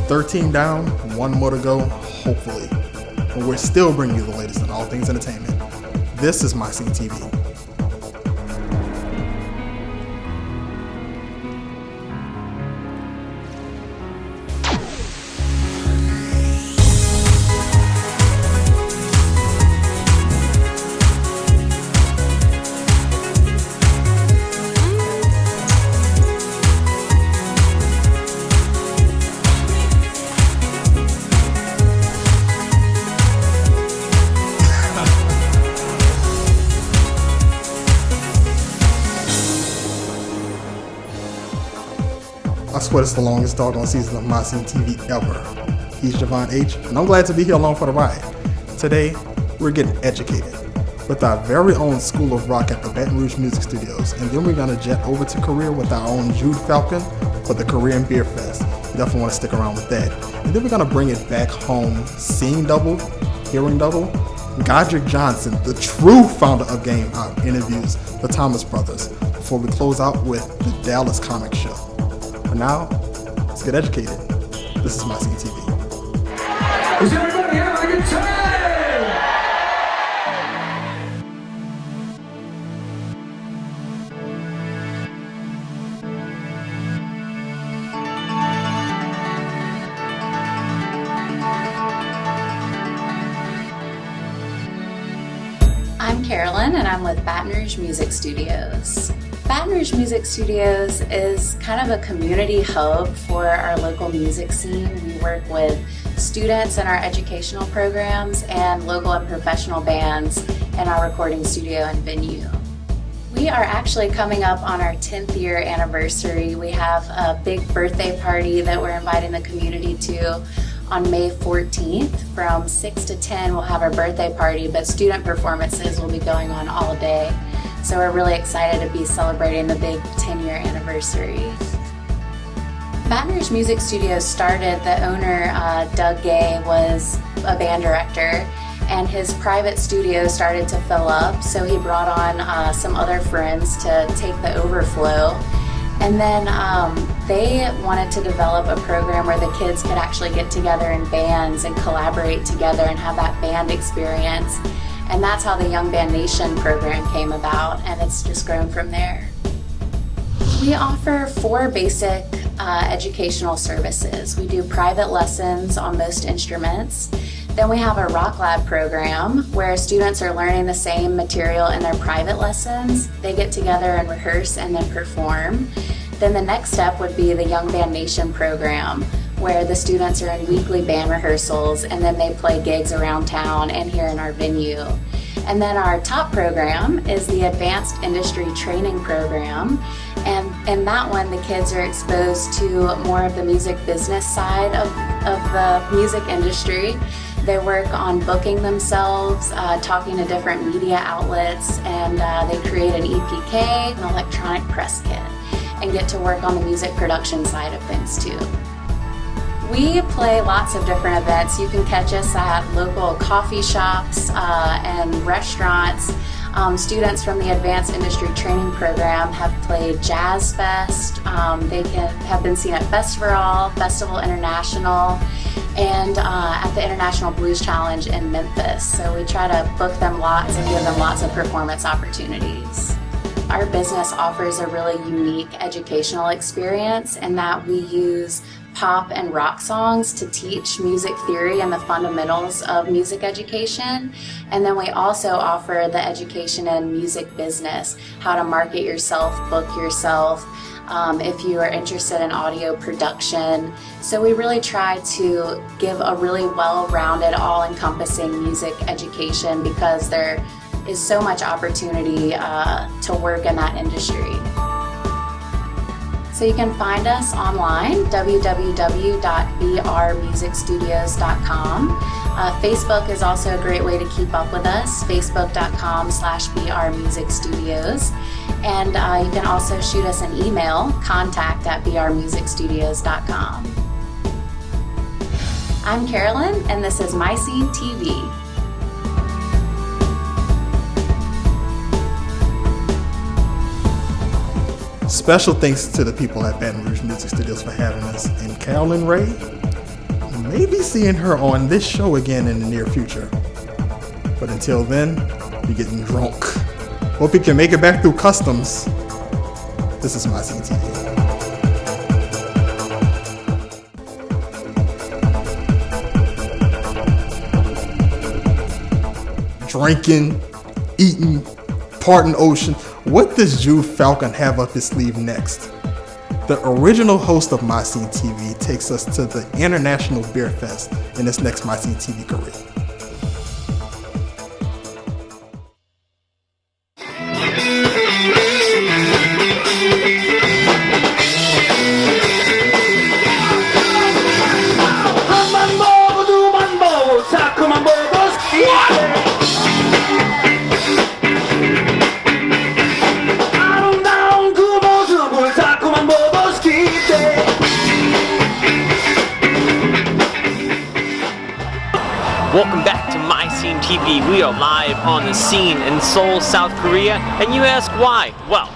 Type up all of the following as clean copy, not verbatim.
13 down, one more to go, hopefully. But we're still bringing you the latest in all things entertainment. This is MyScene TV. I swear it's the longest doggone season of MyScene TV ever. He's Javon H, and I'm glad to be here along for the ride. Today, we're getting educated with our very own School of Rock at the Baton Rouge Music Studios, and then we're gonna jet over to Korea with our own Jude Falcon for the Korean Beer Fest. You definitely want to stick around with that. And then we're gonna bring it back home, seeing double, hearing double. Godric Johnson, the true founder of Game Out, interviews the Thomas Brothers before we close out with the Dallas Comic Show. But now, let's get educated. This is MyScene TV. Is everybody having a good time? I'm Carolyn, and I'm with Baton Rouge Music Studios. Baton Rouge Music Studios is kind of a community hub for our local music scene. We work with students in our educational programs and local and professional bands in our recording studio and venue. We are actually coming up on our 10th year anniversary. We have a big birthday party that we're inviting the community to on May 14th. From 6 to 10 we'll have our birthday party, but student performances will be going on all day. So we're really excited to be celebrating the big 10-year anniversary. Baton Rouge Music Studios started, the owner, Doug Gay, was a band director, and his private studio started to fill up, so he brought on some other friends to take the overflow. And then they wanted to develop a program where the kids could actually get together in bands and collaborate together and have that band experience. And that's how the Young Band Nation program came about, and it's just grown from there. We offer 4 basic educational services. We do private lessons on most instruments. Then we have a Rock Lab program where students are learning the same material in their private lessons. They get together and rehearse and then perform. Then the next step would be the Young Band Nation program, where the students are in weekly band rehearsals and then they play gigs around town and here in our venue. And then our top program is the Advanced Industry Training Program. And in that one, the kids are exposed to more of the music business side of the music industry. They work on booking themselves, talking to different media outlets, and they create an EPK, an electronic press kit, and get to work on the music production side of things too. We play lots of different events. You can catch us at local coffee shops and restaurants. Students from the Advanced Industry Training Program have played Jazz Fest. They have been seen at Festival International, and at the International Blues Challenge in Memphis. So we try to book them lots and give them lots of performance opportunities. Our business offers a really unique educational experience in that we use pop and rock songs to teach music theory and the fundamentals of music education. And then we also offer the education in music business, how to market yourself, book yourself, if you are interested in audio production. So we really try to give a really well-rounded, all-encompassing music education because there is so much opportunity to work in that industry. So you can find us online, www.brmusicstudios.com. Facebook is also a great way to keep up with us, facebook.com/brmusicstudios. And you can also shoot us an email, contact@brmusicstudios.com. I'm Carolyn, and this is MyScene TV. Special thanks to the people at Baton Rouge Music Studios for having us. And Carolyn Ray, may be seeing her on this show again in the near future. But until then, you're getting drunk. Hope you can make it back through customs. This is MyScene TV. Drinking, eating, parting ocean. What does Jude Falcon have up his sleeve next? The original host of MyScene TV takes us to the International Beer Fest in his next MyScene TV career. Welcome back to MyScene TV. We are live on the scene in Seoul, South Korea, and you ask why? Well,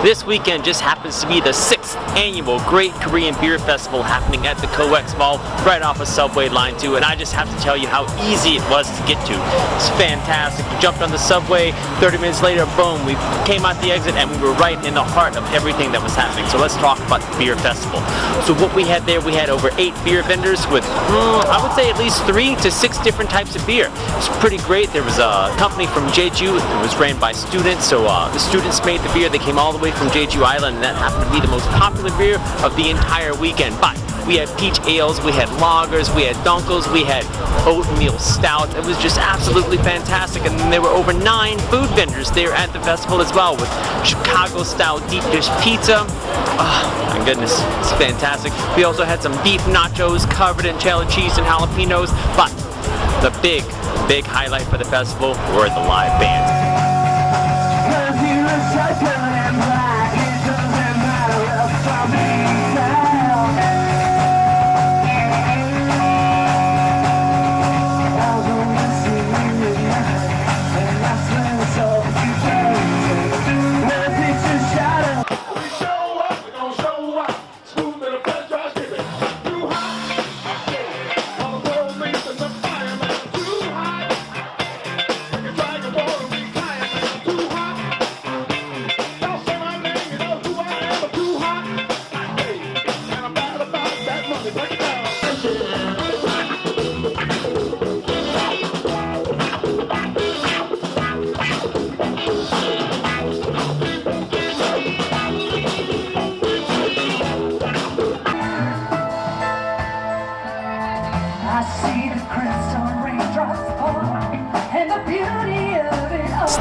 this weekend just happens to be the 6th annual Great Korean Beer Festival happening at the COEX Mall right off of Subway Line 2, and I just have to tell you how easy it was to get to. It's fantastic. We jumped on the subway, 30 minutes later, boom, we came out the exit and we were right in the heart of everything that was happening. So let's talk about the beer festival. So what we had there, we had over 8 beer vendors with, I would say at least 3 to 6 different types of beer. It was pretty great. There was a company from Jeju. It was ran by students, so the students made the beer. They came all the way from Jeju Island, and that happened to be the most popular beer of the entire weekend. But we had peach ales, we had lagers, we had dunkels, we had oatmeal stouts. It was just absolutely fantastic. And then there were over 9 food vendors there at the festival as well, with Chicago style deep dish pizza. Oh my goodness, it's fantastic. We also had some beef nachos covered in cheddar cheese and jalapenos. But the big highlight for the festival were the live bands.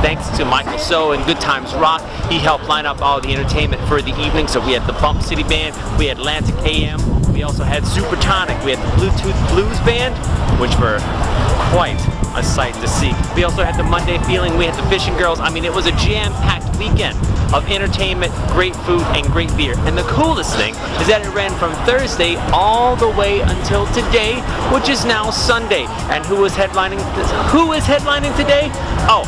Thanks to Michael So and Good Times Rock. He helped line up all the entertainment for the evening. So we had the Bump City Band, we had Atlantic AM, we also had Supertonic, we had the Bluetooth Blues Band, which were quite a sight to see. We also had the Monday Feeling, we had the Fishing Girls. I mean, it was a jam-packed weekend of entertainment, great food, and great beer. And the coolest thing is that it ran from Thursday all the way until today, which is now Sunday. And who is headlining today? Oh,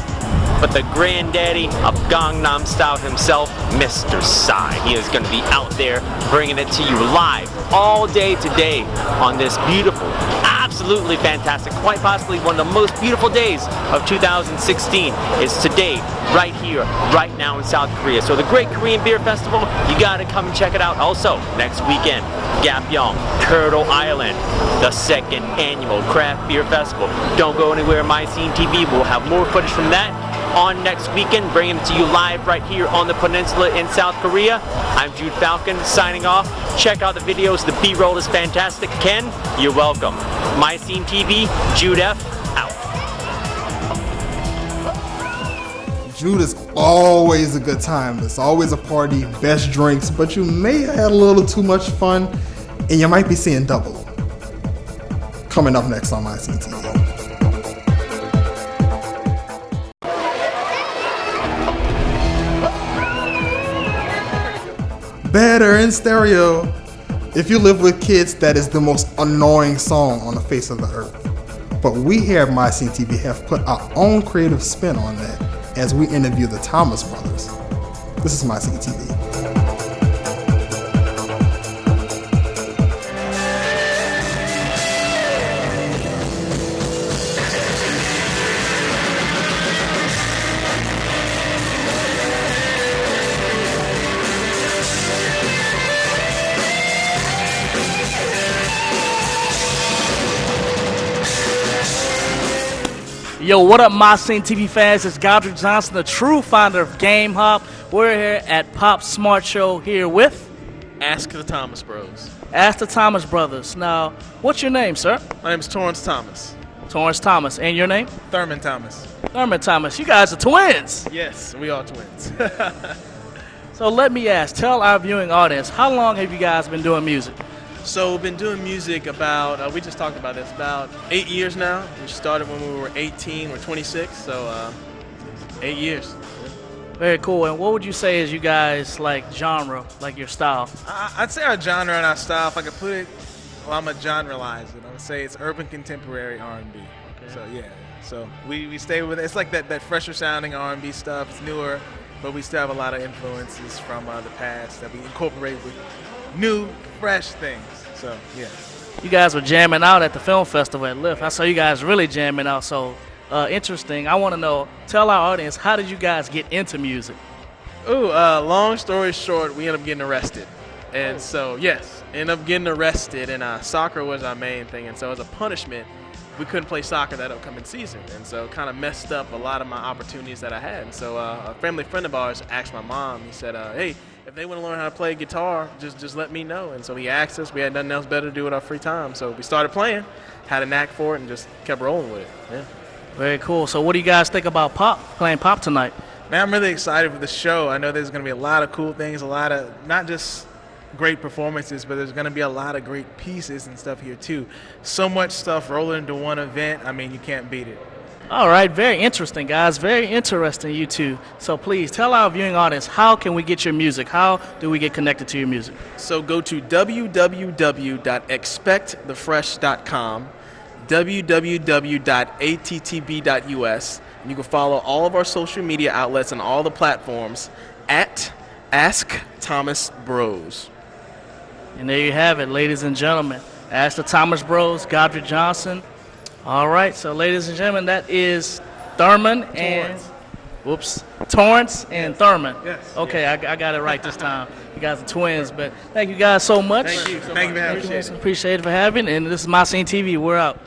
but the granddaddy of Gangnam Style himself, Mr. Psy. He is going to be out there bringing it to you live all day today on this beautiful, absolutely fantastic, quite possibly one of the most beautiful days of 2016 is today, right here, right now in South Korea. So the Great Korean Beer Festival, you gotta come and check it out. Also, next weekend, Gapyeong, Turtle Island, the 2nd annual Craft Beer Festival. Don't go anywhere, MyScene TV. We'll have more footage from that on next weekend, bringing it to you live right here on the peninsula in South Korea. I'm Jude Falcon, signing off. Check out the videos. The B-roll is fantastic. Ken, you're welcome. MyScene TV, Jude F, out. Jude is always a good time. It's always a party, best drinks, but you may have had a little too much fun, and you might be seeing double. Coming up next on MyScene TV. Better in stereo. If you live with kids, that is the most annoying song on the face of the earth. But we here at MyScene TV have put our own creative spin on that as we interview the Thomas brothers. This is MyScene TV. Yo, what up, MyScene TV fans? It's Godric Johnson, the true founder of Game Hop. We're here at Pop Smart Show here with Ask the Thomas Bros. Ask the Thomas Brothers. Now, what's your name, sir? My name is Torrance Thomas. Torrance Thomas. And your name? Thurman Thomas. Thurman Thomas. You guys are twins. Yes, we are twins. So let me ask, tell our viewing audience, how long have you guys been doing music? So we've been doing music about, we just talked about this, about 8 years now. We started when we were 18, we're 26, so 8 years. Very cool. And what would you say is you guys like genre, like your style? I'd say our genre and our style, if I could put it, well, I'm a genre-lize it. I would say it's urban contemporary R&B. Okay. So yeah, so we stay with it. It's like that fresher sounding R&B stuff. It's newer, but we still have a lot of influences from the past that we incorporate with new, fresh things. So yeah. You guys were jamming out at the film festival at Lyft. I saw you guys really jamming out. So interesting. I want to know, tell our audience, how did you guys get into music? Ooh, long story short, we ended up getting arrested. And so, yes, ended up getting arrested, and soccer was our main thing. And so as a punishment, we couldn't play soccer that upcoming season. And so it kind of messed up a lot of my opportunities that I had. And so a family friend of ours asked my mom, he said, hey, if they want to learn how to play guitar, just let me know. And so he asked us. We had nothing else better to do with our free time. So we started playing, had a knack for it, and just kept rolling with it. Yeah. Very cool. So what do you guys think about playing pop tonight? Man, I'm really excited for the show. I know there's going to be a lot of cool things, a lot of not just great performances, but there's going to be a lot of great pieces and stuff here too. So much stuff rolling into one event. I mean, you can't beat it. All right, very interesting, guys. Very interesting, you two. So please tell our viewing audience, how can we get your music? How do we get connected to your music? So go to www.expectthefresh.com, www.attb.us, and you can follow all of our social media outlets and all the platforms at Ask Thomas Bros. And there you have it, ladies and gentlemen. Ask the Thomas Bros, Godric Johnson. All right, so ladies and gentlemen, that is Thurman and Torrance and Thurman. Yes. Okay, I got it right this time. You guys are twins, but thank you guys so much. Thank you. Thank you for having me. Appreciate it for having me. And this is MyScene TV. We're out.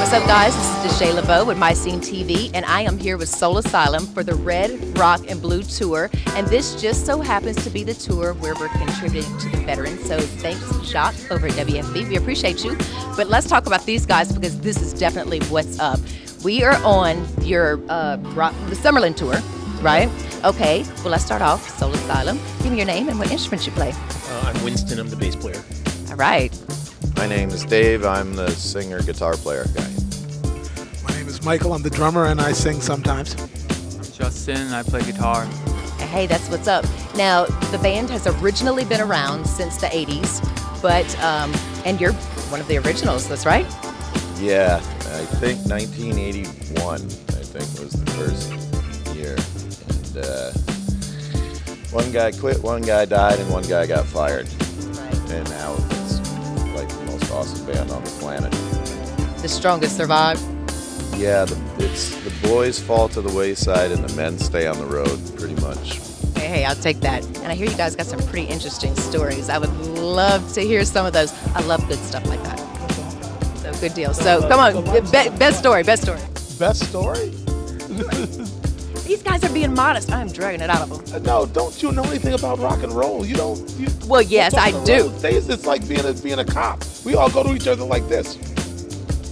What's up, guys? This is Deshay LeBeau with MyScene TV, and I am here with Soul Asylum for the Red, Rock, and Blue Tour. And this just so happens to be the tour where we're contributing to the veterans. So thanks, Jacques, over at WFB. We appreciate you. But let's talk about these guys, because this is definitely what's up. We are on your the Summerlin tour, right? Okay, well, let's start off. Soul Asylum. Give me your name and what instrument you play. I'm Winston. I'm the bass player. All right. My name is Dave. I'm the singer, guitar player guy. My name is Michael. I'm the drummer, and I sing sometimes. I'm Justin, and I play guitar. Hey, that's what's up. Now, the band has originally been around since the 80s, but, and you're one of the originals, that's right? Yeah, I think 1981, I think, was the first year. And one guy quit, one guy died, and one guy got fired. Right. And now it's like the most awesome band on the planet. The strongest survive. Yeah, it's the boys fall to the wayside and the men stay on the road, pretty much. Hey, I'll take that. And I hear you guys got some pretty interesting stories. I would love to hear some of those. I love good stuff like that. So good deal. So come on, best story. Best story? These guys are being modest. I'm dragging it out of them. No, don't you know anything about rock and roll? You don't. Well, yes, I do. It's like being a cop. We all go to each other like this.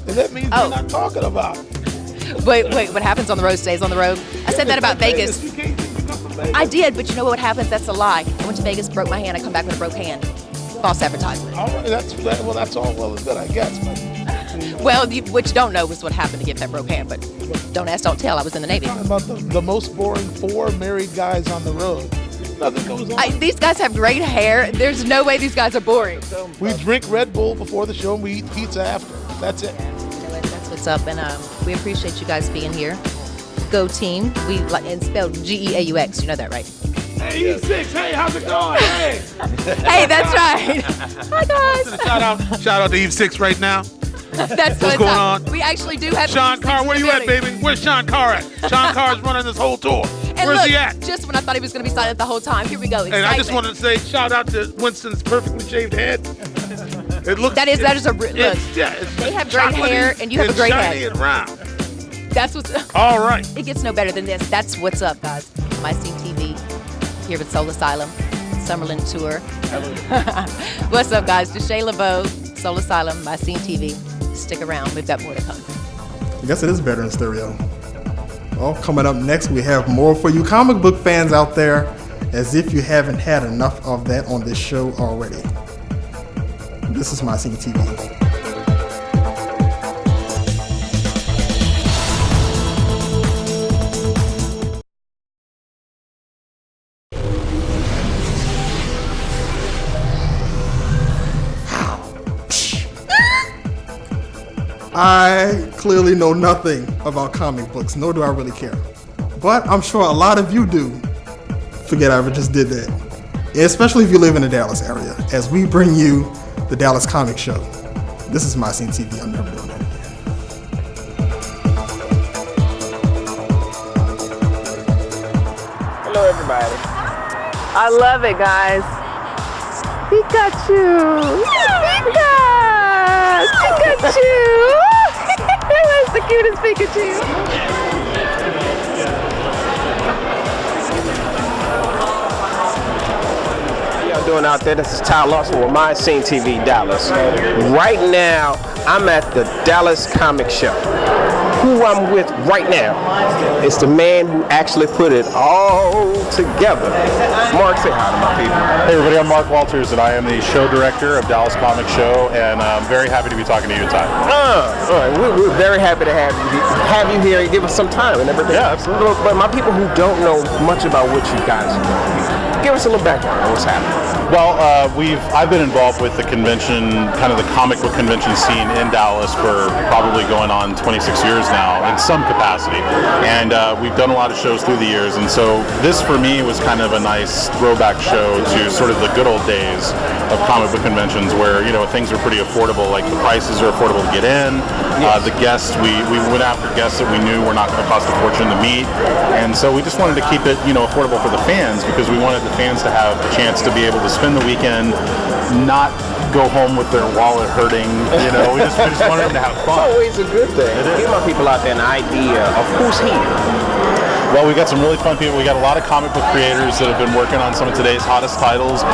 And that means we're not talking about. Wait, what happens on the road stays on the road? I said that about Vegas. You can't come from Vegas. I did, but you know what happens? That's a lie. I went to Vegas, broke my hand, I come back with a broke hand. False advertisement. All right, that's all well and good, I guess. But well, what you don't know is what happened to get that broke hand, but don't ask, don't tell. I was in the Navy. Talking about the most boring 4 married guys on the road. Nothing goes on. These guys have great hair. There's no way these guys are boring. We drink Red Bull before the show and we eat pizza after. That's it. That's what's up, and we appreciate you guys being here. Go team. And spelled Geaux. You know that, right? Hey, E6, hey, how's it going? Hey. Hey, that's right. Hi, guys. Shout out to E6 right now. That's What's going on? We actually do have Sean Carr, where you at, baby? Where's Sean Carr at? Sean Carr's running this whole tour. And Where's look, he at? just when I thought he was going to be silent the whole time, here we go. And I just wanted to say, shout out to Winston's perfectly shaved head. It looks. That is a look. It's They have great hair, and you have a great shiny head. and round. That's what's All right. It gets no better than this. That's what's up, guys. MyScene TV here with Soul Asylum, Summerlin Tour. What's up, guys? Deshae LeBeau, Soul Asylum, MyScene TV. Stick around. We've got more to come. I guess it is better in stereo. Well, coming up next, we have more for you comic book fans out there, as if you haven't had enough of that on this show already. This is MyScene TV. I clearly know nothing about comic books, nor do I really care. But I'm sure a lot of you do. Forget I ever just did that. Especially if you live in the Dallas area, as we bring you the Dallas Comic Show. This is MyScene TV. I'm never doing that again. Hello, everybody. I love it, guys. Pikachu! Pikachu! That's the cutest Pikachu. How y'all doing out there? This is Ty Lawson with MyScene TV Dallas. Right now, I'm at the Dallas Comic Show. Who I'm with right now is the man who actually put it all together. Mark, say hi to my people. Hey everybody, I'm Mark Walters and I am the show director of Dallas Comic Show, and I'm very happy to be talking to you, Ty. All right, we're very happy to have you here and give us some time and everything. Yeah, absolutely. But my people who don't know much about what you guys do, give us a little background on what's happening. Well, I've been involved with the convention, kind of the comic book convention scene in Dallas for probably going on 26 years now in some capacity. And we've done a lot of shows through the years, and so this for me was kind of a nice throwback show to sort of the good old days of comic book conventions where, you know, things are pretty affordable, like the prices are affordable to get in, the guests, we went after guests that we knew were not going to cost a fortune to meet, and so we just wanted to keep it, you know, affordable for the fans, because we wanted the fans to have a chance to be able to spend the weekend, not go home with their wallet hurting, you know, we just wanted them to have fun. It's always a good thing. Give my people out there an idea of who's here. Well, we got some really fun people. We got a lot of comic book creators that have been working on some of today's hottest titles.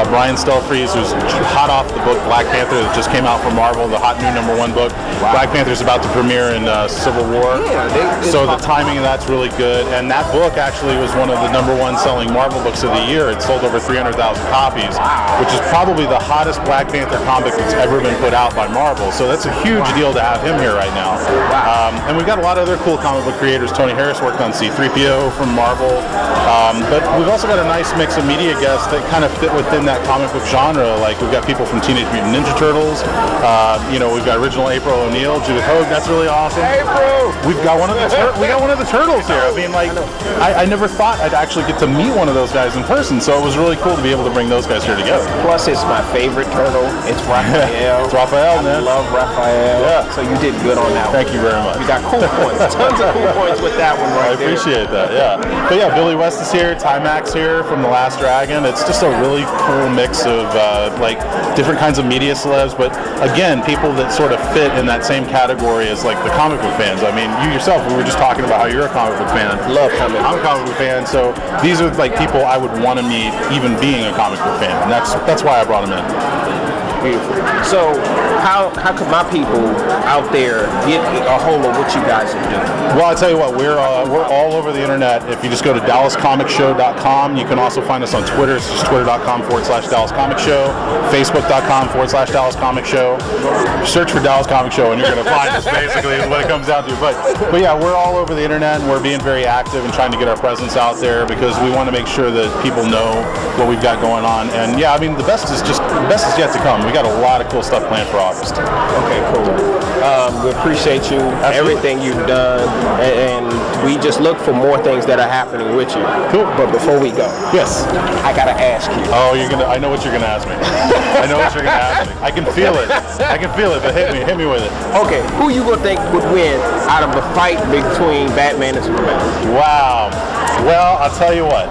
Brian Stelfreeze, who's hot off the book Black Panther that just came out from Marvel, the hot new #1 book. Wow. Black Panther's about to premiere in Civil War. Yeah, so the timing of that's really good. And that book actually was one of the #1 selling Marvel books of the year. It sold over 300,000 copies, which is probably the hottest Black Panther comic that's ever been put out by Marvel. So that's a huge deal to have him here right now. And we've got a lot of other cool comic book creators. Tony Harris worked on C3PO from Marvel, but we've also got a nice mix of media guests that kind of fit within that comic book genre. Like we've got people from Teenage Mutant Ninja Turtles, you know, we've got original April O'Neil, Judith Hogue, that's really awesome. April! We've got one of the turtles here. I mean, like, I never thought I'd actually get to meet one of those guys in person, so it was really cool to be able to bring those guys here together. Plus, it's my favorite turtle. It's Raphael. It's Raphael, man. I love Raphael. Yeah. So you did good on that one. Thank you very much. You got cool points. Tons of cool points with that one right there. I appreciate that, yeah. But yeah, Billy West is here, Timax here from The Last Dragon. It's just a really cool mix of like different kinds of media celebs, but again, people that sort of fit in that same category as like the comic book fans. I mean, you yourself, we were just talking about how you're a comic book fan. Love comic book. I'm a comic book fan, so these are like people I would want to meet even being a comic book fan, and that's why I brought them in. Beautiful. So how could my people out there get a hold of what you guys are doing? Well, I'll tell you what, we're all over the internet. If you just go to DallasComicShow.com, you can also find us on Twitter. It's just twitter.com/DallasComicShow, Facebook.com/DallasComicShow. Search for Dallas Comic Show and you're going to find us, basically, is what it comes down to. But yeah, we're all over the internet and we're being very active and trying to get our presence out there because we want to make sure that people know what we've got going on. And yeah, I mean, the best is yet to come. We got a lot of cool stuff planned for August. Okay, cool. We appreciate you, everything you've done, and we just look for more things that are happening with you. Cool. But before we go, yes, I gotta ask you. Oh, I know what you're gonna ask me. I know what you're gonna ask me. I can feel it. But hit me with it. Okay, who you gonna think would win out of the fight between Batman and Superman? Wow. Well, I'll tell you what.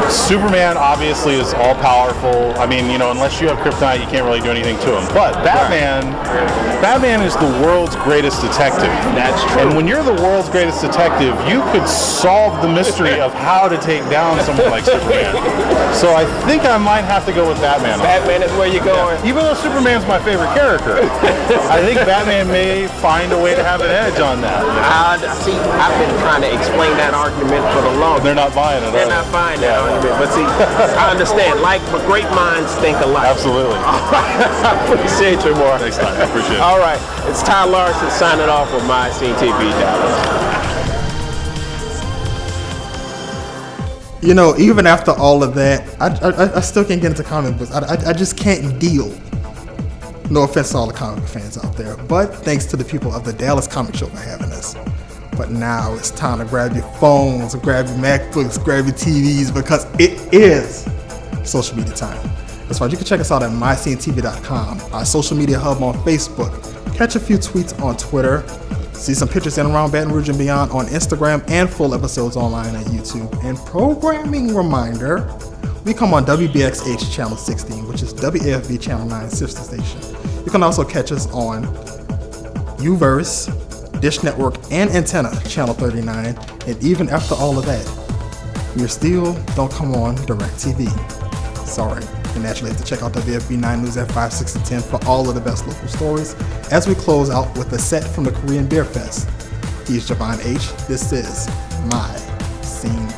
Superman obviously is all powerful. I mean, unless you have kryptonite, you can't really do anything to him. But Batman is the world's greatest detective. That's true. And when you're the world's greatest detective, you could solve the mystery of how to take down someone like Superman. So I think I might have to go with Batman. Batman is where you're going. Yeah. Even though Superman's my favorite character, I think Batman may find a way to have an edge on that. See, I've been trying to explain that argument for the longest. They're not buying it. They're not buying that argument. But see, I understand. But great minds think alike. Absolutely. I appreciate you more. Next time. I appreciate it. All right. It's Ty Larson signing off with MyScene TV Dallas. Even after all of that, I still can't get into comic books. I just can't deal. No offense to all the comic book fans out there, but thanks to the people of the Dallas Comic Show for having us. But now it's time to grab your phones, grab your MacBooks, grab your TVs, because it is social media time. That's right, you can check us out at MySceneTV.com, our social media hub on Facebook. Catch a few tweets on Twitter. See some pictures in and around Baton Rouge and beyond on Instagram, and full episodes online on YouTube. And programming reminder, we come on WBHX Channel 16, which is WAFB Channel 9 sister station. You can also catch us on Uverse, Dish Network, and Antenna Channel 39. And even after all of that, we still don't come on DirecTV. Sorry. You naturally have to check out WFB 9 News at 5, 6, and 10 for all of the best local stories as we close out with a set from the Korean Beer Fest. He's Javon H. This is My Scene